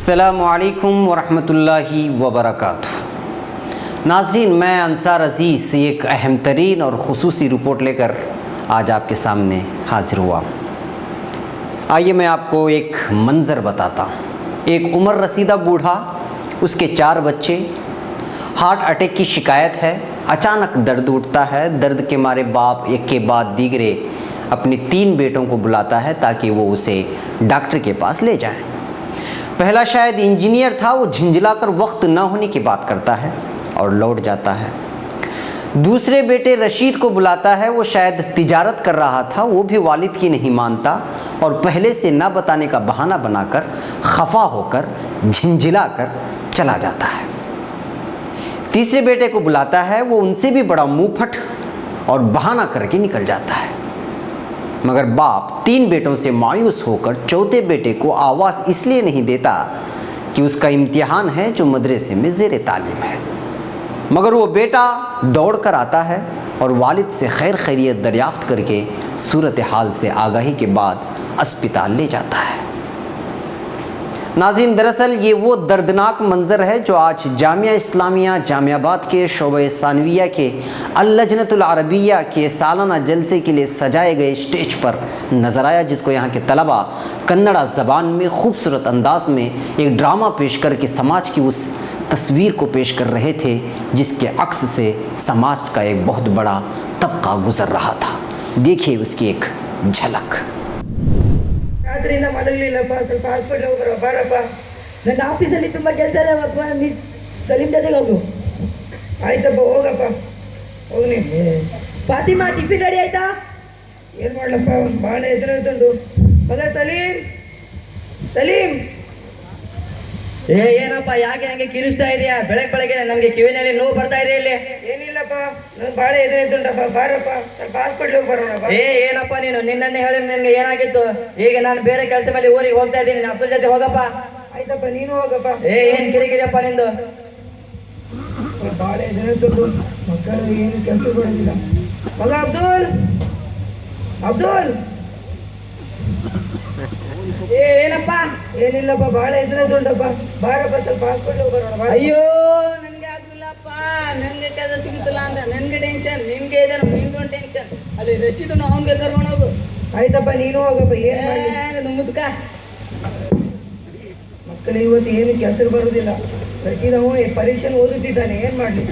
अस्सलामु अलैकुम वरहमतुल्लाहि वबरकातुहू। नाज़रीन, मैं अंसार अज़ीज़ एक अहम तरीन और ख़ुसूसी रिपोर्ट लेकर आज आपके सामने हाज़िर हुआ। आइए मैं आपको एक मंज़र बताता हूँ। एक उम्र रसीदा बूढ़ा, उसके 4 बच्चे, हार्ट अटैक की शिकायत है। अचानक दर्द उठता है। दर्द के मारे बाप एक के बाद दीगरे अपने 3 बेटों को बुलाता है ताकि वो उसे डॉक्टर के पास ले जाएं। पहला शायद इंजीनियर था, वो झिंझलाकर वक्त न होने की बात करता है और लौट जाता है। दूसरे बेटे रशीद को बुलाता है, वो शायद तिजारत कर रहा था, वो भी वालिद की नहीं मानता और पहले से न बताने का बहाना बनाकर खफा होकर झिंझलाकर चला जाता है। तीसरे बेटे को बुलाता है, वो उनसे भी बड़ा मुंहफट और बहाना करके निकल जाता है। मगर बाप 3 बेटों से मायूस होकर चौथे बेटे को आवाज़ इसलिए नहीं देता कि उसका इम्तिहान है जो मदरसे में ज़ेर तालीम है। मगर वो बेटा दौड़ कर आता है और वालिद से खैर खैरियत दरियाफ़्त करके सूरत हाल से आगाही के बाद अस्पताल ले जाता है। नाज़रीन, दरअसल ये वो दर्दनाक मंज़र है जो आज जामिया इस्लामिया जामियाबाद के शोबे सानविया के अल-लजनतुल अरबिया के सालाना जलसे के लिए सजाए गए स्टेज पर नज़र आया, जिसको यहाँ के तलबा कन्नड़ा ज़बान में खूबसूरत अंदाज में एक ड्रामा पेश करके समाज की उस तस्वीर को पेश कर रहे थे जिसके अक्स से समाज का एक बहुत बड़ा तबका गुज़र रहा था। देखिए उसकी एक झलक। ರಾತ್ರಿಯಿಂದ ಮಲಗಲಿಲ್ಲಪ್ಪ, ಸ್ವಲ್ಪ ಹಾಸ್ಪಿಟ್ಲ್ ಹೋಗ್ಬರೋ ಬಾರಪ್ಪ. ನನ್ನ ಆಫೀಸಲ್ಲಿ ತುಂಬ ಕೆಲಸ ಇದೆಯಪ್ಪ, ನೀ ಸಲೀಮ್ ಜೊತೆಗೆ ಹೋಗು. ಆಯ್ತಪ್ಪ, ಹೋಗಪ್ಪ, ಹೋಗ್ನಿ. ಫಾತಿಮಾ, ಟಿಫಿನ್ ರೆಡಿ ಆಯ್ತಾ? ಏನು ಮಾಡ್ಲಪ್ಪ, ಭಾಳ ಎದುರುಂಟು ಮಗ. ಸಲೀಮ್ ಏನಪ್ಪ, ಯಾಕೆ ಹಂಗೆ ಕಿರಿಸ್ತಾ ಇದೆಯಾ? ಬೆಳಗ್ಗೆ ನಮಗೆ ಕಿವಿನಲ್ಲಿ ನೋವು ಬರ್ತಾ ಇದೆ. ಇಲ್ಲಿ ಏನಿಲ್ಲಪ್ಪ, ನನಗೆ ಭಾಳ ಎದುರುಂಟಪ್ಪ, ಬಾರಪ್ಪ, ಸ್ವಲ್ಪ ಹಾಸ್ಪಿಟ್ಲ್ ಹೋಗಿ ಬರೋಣಪ್ಪ. ಏನಪ್ಪ ನೀನು ನಿನ್ನೆ ಹೇಳಿ ನನಗೆ ಏನಾಗಿತ್ತು? ಈಗ ನಾನು ಬೇರೆ ಕೆಲಸ ಮೇಲೆ ಊರಿಗೆ ಹೋಗ್ತಾ ಇದ್ದೀನಿ, ಅಬ್ದುಲ್ ಜೊತೆ ಹೋಗಪ್ಪ. ಆಯ್ತಪ್ಪ, ನೀನು ಹೋಗಪ್ಪ. ಏನ್ ಕಿರಿಕಿರಿಯಪ್ಪ ನಿಂದು? ಭಾಳ ಎದುರುಂಟು, ಮಕ್ಕಳು ಏನು ಕೆಲಸ ಕೊಡೋದಿಲ್ಲ. ಮಗ ಅಬ್ದುಲ್ ಏನಪ್ಪ? ಏನಿಲ್ಲಪ್ಪ, ಭಾಳ ಎದುರುಂಟಪ್ಪ, ಬಾರಪ್ಪ, ಸ್ವಲ್ಪ ಹಾಸ್ಪಿಟ್ಲ್ ಹೋಗಿ ಬರೋಣ. ಅಯ್ಯೋ, ನನ್ಗೆ ಆಗ್ಲಿಲ್ಲಪ್ಪ, ನನ್ಗೆ ಕೆಲಸ ಸಿಗುತ್ತಿಲ್ಲ ಅಂತ ನನ್ಗೆ ಟೆನ್ಷನ್, ನಿನ್ಗೆ ಇದೆ ನಿಂದೊಂದು ಟೆನ್ಷನ್. ಅಲ್ಲಿ ರಶೀದನ್ನು ಅವನ್ಗೆ ಕರ್ಕೊಂಡು ಹೋಗು. ಆಯ್ತಪ್ಪ, ನೀನು ಹೋಗಪ್ಪ. ಏನು ಮುದ್ಕ ಮಕ್ಕಳು ಇವತ್ತು ಏನು ಕೆಲಸಕ್ಕೆ ಬರೋದಿಲ್ಲ. ರಶೀದ್ ಅವ ಪರೀಕ್ಷೆ ಓದುತ್ತಿದ್ದಾನೆ, ಏನು ಮಾಡಲಿ?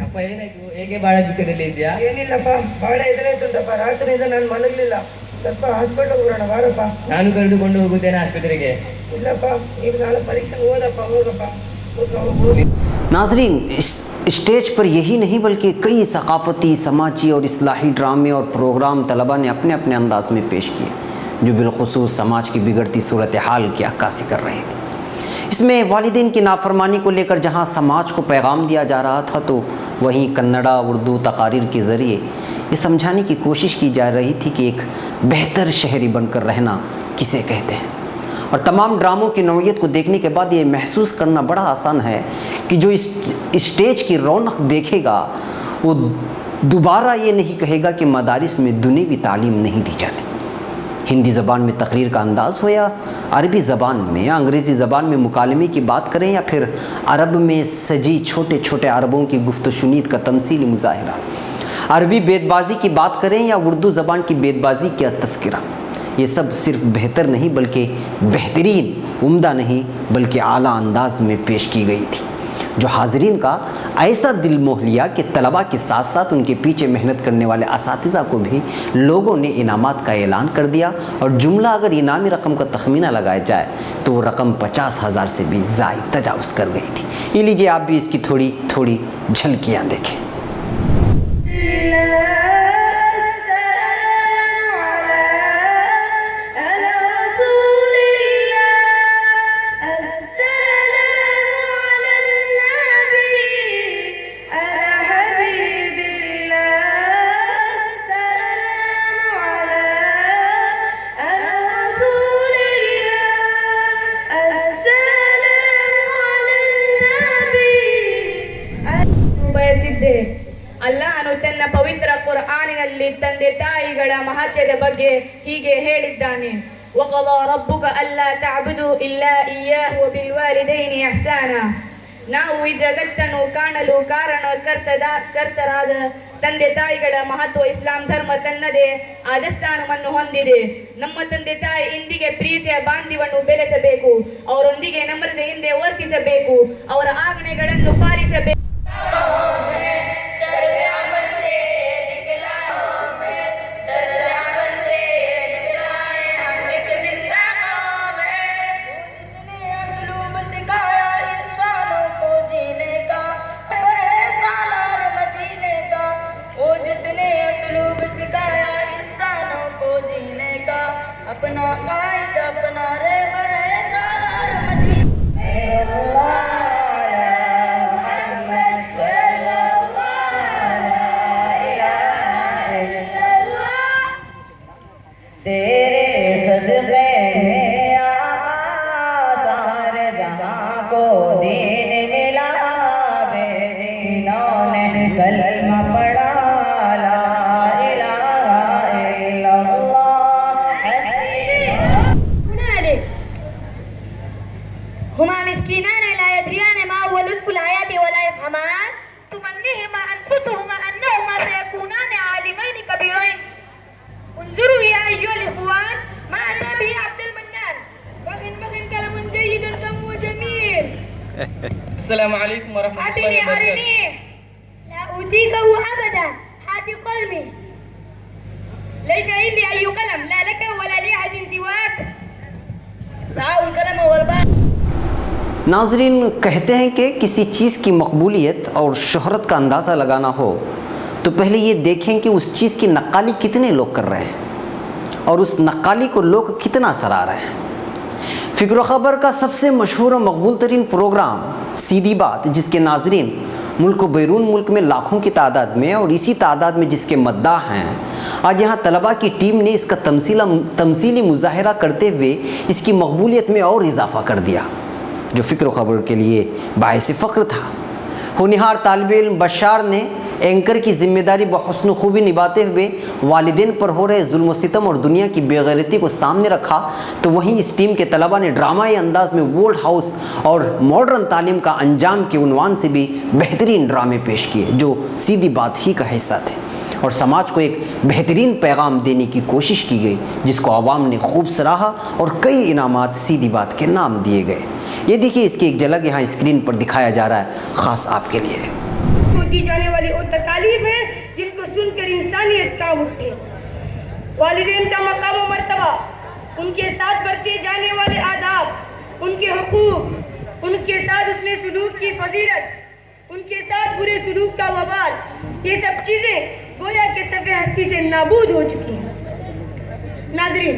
ಅಪ್ಪ ಏನಾಯ್ತು? ಹೇಗೆ ಭಾಳ ದುಃಖದಲ್ಲಿ ಇದೆಯಾ? ಏನಿಲ್ಲಪ್ಪ, ಭಾಳ ಎದುರಾಯ್ತುಂಟಪ್ಪ, ರಾತ್ರಿಯಿಂದ ನಾನು ಮಲಗಲಿಲ್ಲ. ಸ್ವಲ್ಪ ಹಾಸ್ಪಿಟ್ಲ್ ಹೋಗೋಣ, ಬಾರಪ್ಪ. ನಾನು ಕರೆದುಕೊಂಡು ಹೋಗುತ್ತೇನೆ ಆಸ್ಪತ್ರೆಗೆ. ಇಲ್ಲಪ್ಪ, ಈಗ ನಾಳೆ ಪರೀಕ್ಷೆ ಓದಪ್ಪ, ಹೋಗಪ್ಪ. नाज़रीन, स्टेज पर यही नहीं बल्कि कई सकाफ़ती, समाजी और इस्लाही ड्रामे और प्रोग्राम तलबा ने अपने अपने अंदाज में पेश किए जो बिलखुसूस समाज की बिगड़ती सूरत हाल की अक्कासी कर रहे थे। इसमें वालिदैन की नाफरमानी को लेकर जहाँ समाज को पैगाम दिया जा रहा था, तो वहीं कन्नड़ा उर्दू तकारीर के ज़रिए ये समझाने की कोशिश की जा रही थी कि एक बेहतर शहरी बनकर रहना किसे कहते हैं। और तमाम ड्रामों की नौइयत को देखने के बाद ये महसूस करना बड़ा आसान है कि जो इस स्टेज की रौनक देखेगा वो दोबारा ये नहीं कहेगा कि मदारिस में दुनियावी तालीम नहीं दी जाती। हिंदी ज़बान में तकरीर का अंदाज़ हो या अरबी ज़बान में या अंग्रेज़ी ज़बान में मुकालमे की बात करें या फिर अरब में सजी छोटे छोटे अरबों की गुफ्त शुनीद का तमसीली मुज़ाहिरा, अरबी बेदबाजी की बात करें या उर्दू ज़बान की बेदबाजी का तस्करा, ये सब सिर्फ बेहतर नहीं बल्कि बेहतरीन, उम्दा नहीं बल्कि आला अंदाज में पेश की गई थी, जो हाज़रीन का ऐसा दिल मोह लिया कि तलबा के साथ साथ उनके पीछे मेहनत करने वाले असातिज़ा को भी लोगों ने इनामात का ऐलान कर दिया। और जुमला अगर इनामी रकम का तखमीना लगाया जाए तो वो रकम 50,000 से भी ज़ायद तजावुज़ कर गई थी। ये लीजिए आप भी इसकी थोड़ी थोड़ी झलकियाँ देखें। ಅಲ್ಲಾಹನು ತನ್ನ ಪವಿತ್ರ ಕುರ್ಆನಿನಲ್ಲಿ ತಂದೆ ತಾಯಿಗಳ ಮಹತ್ವದ ಬಗ್ಗೆ ಹೀಗೆ ಹೇಳಿದ್ದಾನೆ. وقضى ربك ألا تعبدوا إلا إياه وبالوالدين إحسانا. ನಾವು ಈ ಜಗತ್ತನ್ನು ಕಾಣಲು ಕಾರಣ ಕರ್ತರಾದ ತಂದೆ ತಾಯಿಗಳ ಮಹತ್ವ. ಇಸ್ಲಾಂ ಧರ್ಮ ತನ್ನದೇ ಆದ ಸ್ಥಾನವನ್ನು ಹೊಂದಿದೆ. ನಮ್ಮ ತಂದೆ ತಾಯಿ ಇಂದಿಗೆ ಪ್ರೀತಿಯ ಬಾಂಧವ್ಯವನ್ನು ಬೆಳೆಸಬೇಕು, ಅವರೊಂದಿಗೆ ನಮ್ರತೆಯಿಂದ ವರ್ತಿಸಬೇಕು, ಅವರ ಆಜ್ಞೆಗಳನ್ನು ಪಾಲಿಸಬೇಕು. अपना कायद अपना रे बरे सालार मदीने तेरे सदक़े में आका सारे जहां को दीन मिला, बेदीनों ने कलमा पढ़ा ला इलाहा इल्लल्लाह هما مسكينان لا يدريان ما هو لطف الحياة ولا يفهمان تمنيهما أنفسهما أنهما سيكونان عالمين كبيرين. انظروا يا أيها الإخوان ما أتى به عبد المنان. بخن كلام جيد كم وجميل. السلام عليكم ورحمة الله أرني وبركاته. لا أوديكه أبدا، هات قلمي. ليس عندي أي قلم، لا لك ولا لأحد سواك. تعاون القلم والباء. नाजरीन, कहते हैं कि किसी चीज़ की मकबूलियत और शोहरत का अंदाज़ा लगाना हो तो पहले ये देखें कि उस चीज़ की नक्काली कितने लोग कर रहे हैं और उस नक्काली को लोग कितना सराह रहे हैं। फ़िक्र ख़बर का सबसे मशहूर और मकबूल तरीन प्रोग्राम सीधी बात, जिसके नाजरीन मुल्क व बैरून मुल्क में लाखों की तादाद में और इसी तादाद में जिसके मद्दाह हैं, आज यहाँ तलबा की टीम ने इसका तमसीली मुजाहरा करते हुए इसकी मकबूलियत में और इजाफ़ा कर दिया, जो फ़िक्र ख़बर के लिए बाइस फ़ख्र था। होनहार तालिब इल्म बशार ने एंकर की ज़िम्मेदारी बहुस्न खूबी निभाते हुए वालिदैन पर हो रहे जुल्म सितम और दुनिया की बेगैरती को सामने रखा, तो वहीं इस टीम के तलबा ने ड्रामाई अंदाज में वर्ल्ड हाउस और मॉडर्न तालीम का अंजाम के उन्वान से भी बेहतरीन ड्रामे पेश किए, जो सीधी बात ही का हिस्सा थे और समाज को एक बेहतरीन पैगाम देने की कोशिश की गई, जिसको आवाम ने खूब सराहा और कई इनामात सीधी बात के नाम दिए गए। ये देखिए, इसकी एक झलक यहाँ स्क्रीन पर दिखाया जा रहा है ख़ास आपके लिए। दी जाने वाली वो तकालीफ है जिनको सुनकर इंसानियत कांप उठे। वालिदैन का मकाम व मर्तबा, उनके साथ बरते जाने वाले आदाब, उनके हुकूक, उनके साथ उसने सलूक की फजीलत, उनके साथ बुरे सलूक का वबाल, ये सब चीज़ें गोया के सफ़े हस्ती से नाबूद हो चुकी हैं। नाज़रीन,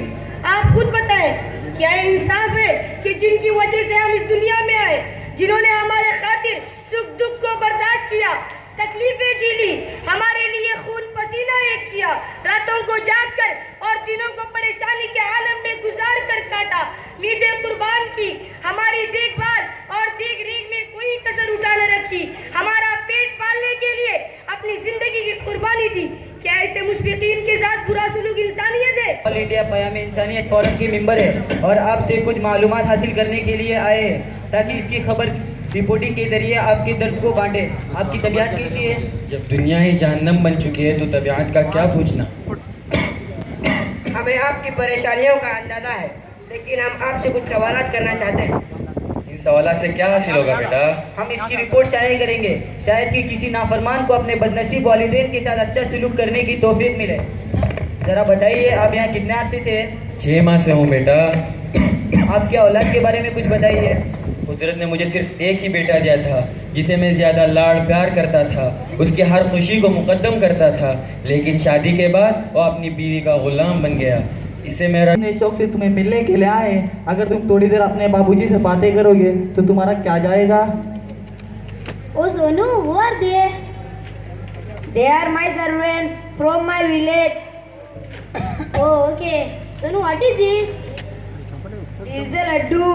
आप खुद बताएं, क्या इंसाफ है कि जिनकी वजह से हम इस दुनिया में आए, जिन्होंने हमारे खातिर सुख दुख को बर्दाश्त किया, तकलीफें झेली, हमारे लिए खून पसीना एक किया, रातों को जाग कर और दिनों को परेशानी के आलम में गुजार कर काटा, नींदें कुर्बान की, हमारी देखभाल और देख रेख में कोई कसर उठा न रखी, हमारा पेट पालने के लिए अपनी जिंदगी की कुर्बानी दी, क्या ऐसे मुशफिकीन के साथ बुरा सलूक इंसानियत है? ऑल इंडिया पयाम इंसानियत फोरम की मेंबर है और आपसे कुछ मालूमात हासिल करने के लिए आए हैं ताकि इसकी खबर रिपोर्टिंग के जरिए आपके दर्द को बांटे। आपकी तबीयत कैसी है? जब दुनिया ही जहन्नम बन चुकी है तो तबीयत का क्या पूछना। हमें आपकी परेशानियों का अंदाजा है, लेकिन हम आपसे कुछ सवालात करना चाहते हैं। इन सवालों से क्या हासिल होगा बेटा? हम इसकी रिपोर्ट शाये करेंगे, शायद कि किसी नाफरमान को अपने बदनसीब वालिदैन के साथ अच्छा सलूक करने की तौफीक मिले। ज़रा बताइए, आप यहाँ कितने अरसे से हैं? 6 माह से हूँ बेटा। आपके औलाद के बारे में कुछ बताइए। कुदरत ने मुझे सिर्फ एक ही बेटा दिया था, जिसे मैं ज़्यादा लाड़ प्यार करता था, उसकी हर खुशी को मुकद्दम करता था, लेकिन शादी के बाद वो अपनी बीवी का गुलाम बन गया। इससे मेरा अपने शौक से तुम्हें मिलने के लिए आए, अगर तुम थोड़ी देर अपने बाबूजी से बातें करोगे तो तुम्हारा क्या जाएगा? Oh Sonu, who are they? They are my servants from my village. Oh okay. Sonu, what is this? This is the laddu.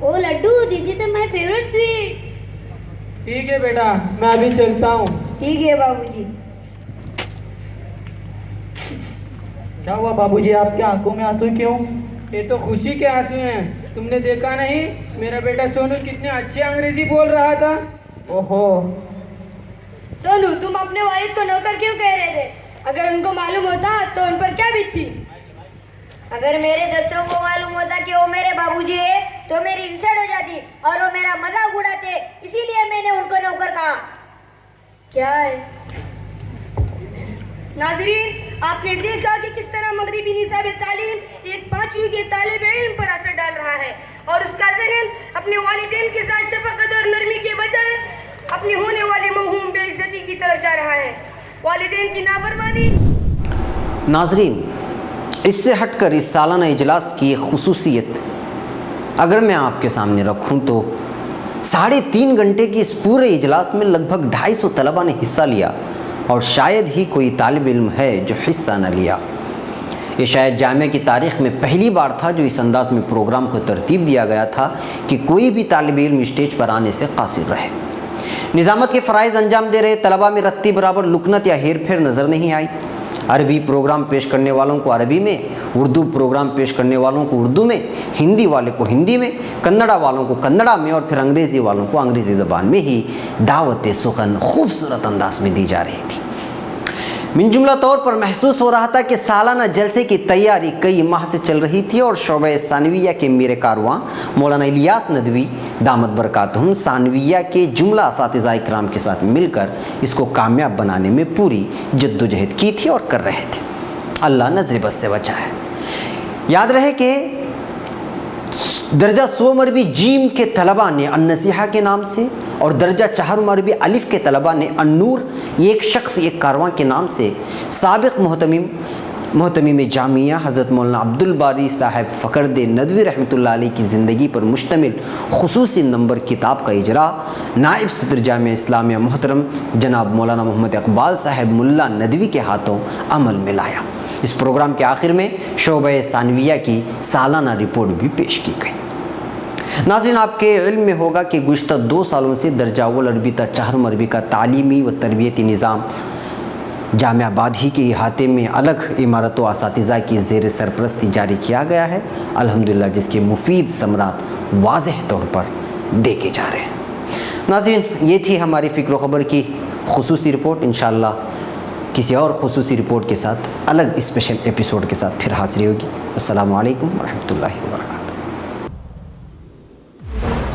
Oh laddu, this is my favorite sweet. ठीक है बेटा, मैं अभी चलता हूँ। ठीक है बाबूजी। क्या हुआ बाबूजी, आपके आंखों में आंसू क्यों? ये तो खुशी के आंसू हैं। तुमने देखा नहीं मेरा बेटा सोनू कितने अच्छे अंग्रेजी बोल रहा था। ओहो, सोनू, तुम अपने वालिद को नौकर क्यों कह रहे थे? अगर उनको मालूम होता तो उन पर क्या बीतती? अगर मेरे दोस्तों को मालूम होता कि वो मेरे बाबूजी है तो मेरी इंसल्ट हो जाती और वो मेरा मजाक उड़ाते, इसीलिए मैंने उनको नौकर कहा। क्या है? नाजरीन, आपने देखा कि किस तरह मगरिबी निसाब तालीम एक 5वीं के तालिब इल्म पर असर डाल रहा है और उसका ज़हन अपने वालिदैन के साथ शफकत और नरमी के बजाय अपनी होने वाले मौहूम बेइज्जती की तरफ जा रहा है। वालिदैन की नाफरमानी। नाजरीन, इससे हटकर इस सालाना इजलास की एक खुसूसियत अगर मैं आपके सामने रखूं तो 3.5 घंटे की इस पूरे इजलास में लगभग 250 तलबा ने हिस्सा लिया और शायद ही कोई तालिब इल्म है जो हिस्सा न लिया। ये शायद जामिया की तारीख़ में पहली बार था जो इस अंदाज में प्रोग्राम को तरतीब दिया गया था कि कोई भी तालिब इल्म स्टेज पर आने से कासिर रहे। निज़ामत के फ़राइज़ अंजाम दे रहे तलबा में रत्ती बराबर लुकनत या हेर फेर नज़र नहीं आई। अरबी प्रोग्राम पेश करने वालों को अरबी में, उर्दू प्रोग्राम पेश करने वालों को उर्दू में, हिंदी वाले को हिंदी में, कन्नड़ा वालों को कन्नड़ा में और फिर अंग्रेज़ी वालों को अंग्रेज़ी ज़बान में ही दावत सुखन खूबसूरत अंदाज में दी जा रही थी। मिन जुमला तौर पर महसूस हो रहा था कि सालाना जलसे की तैयारी कई माह से चल रही थी और शोबे सानविया के मीर कारवां मौलाना इलियास नदवी दामत बरकातहुम सानविया के जुमला असातिज़ा इकराम के साथ मिलकर इसको कामयाब बनाने में पूरी जद्दोजहद की थी और कर रहे थे। अल्लाह नज़र बद से बचाए। याद रहे कि दर्जा 100 मरबी जीम के तलबा ने अन्नसीहा के नाम से और दर्जा 4 मरबी अलिफ के तलबा ने अन्नूर एक शख्स एक कारवां के नाम से साबिक़ मोहतमीम जामिया हज़रत मौलाना अब्दुल बारी साहब फ़खरुद्द नदवी रहमतुल्लाह अलैह की ज़िंदगी पर मुश्तमिल खुसूसी नंबर किताब का इजरा नाइब सदर जामिया इस्लामिया मोहतरम जनाब मौलाना मोहम्मद इकबाल साहब मुल्ला नदवी के हाथों अमल में लाया। इस प्रोग्राम के आखिर में शोबे सानविया की सालाना रिपोर्ट भी पेश की गई। नाज़रीन, आपके इल्म में होगा कि गुज़श्ता 2 सालों से दर्जा अव्वल अरबी ता 4 मरबी का तालीमी व तरबियती निज़ाम जामिया बाधी के अहाते में अलग इमारत व असातिज़ा की ज़ेर सरपरस्ती जारी किया गया है, अल्हम्दुलिल्लाह, जिसके मुफीद समरात वाज़ेह तौर पर देखे जा रहे हैं। नाज़रीन, ये थी हमारी फ़िक्र ख़बर की खुसूसी रिपोर्ट। इंशाअल्लाह किसी और खुसूसी रिपोर्ट के साथ अलग स्पेशल एपिसोड के साथ फिर हाज़िर होगी। अस्सलामु अलैकुम व रहमतुल्लाहि।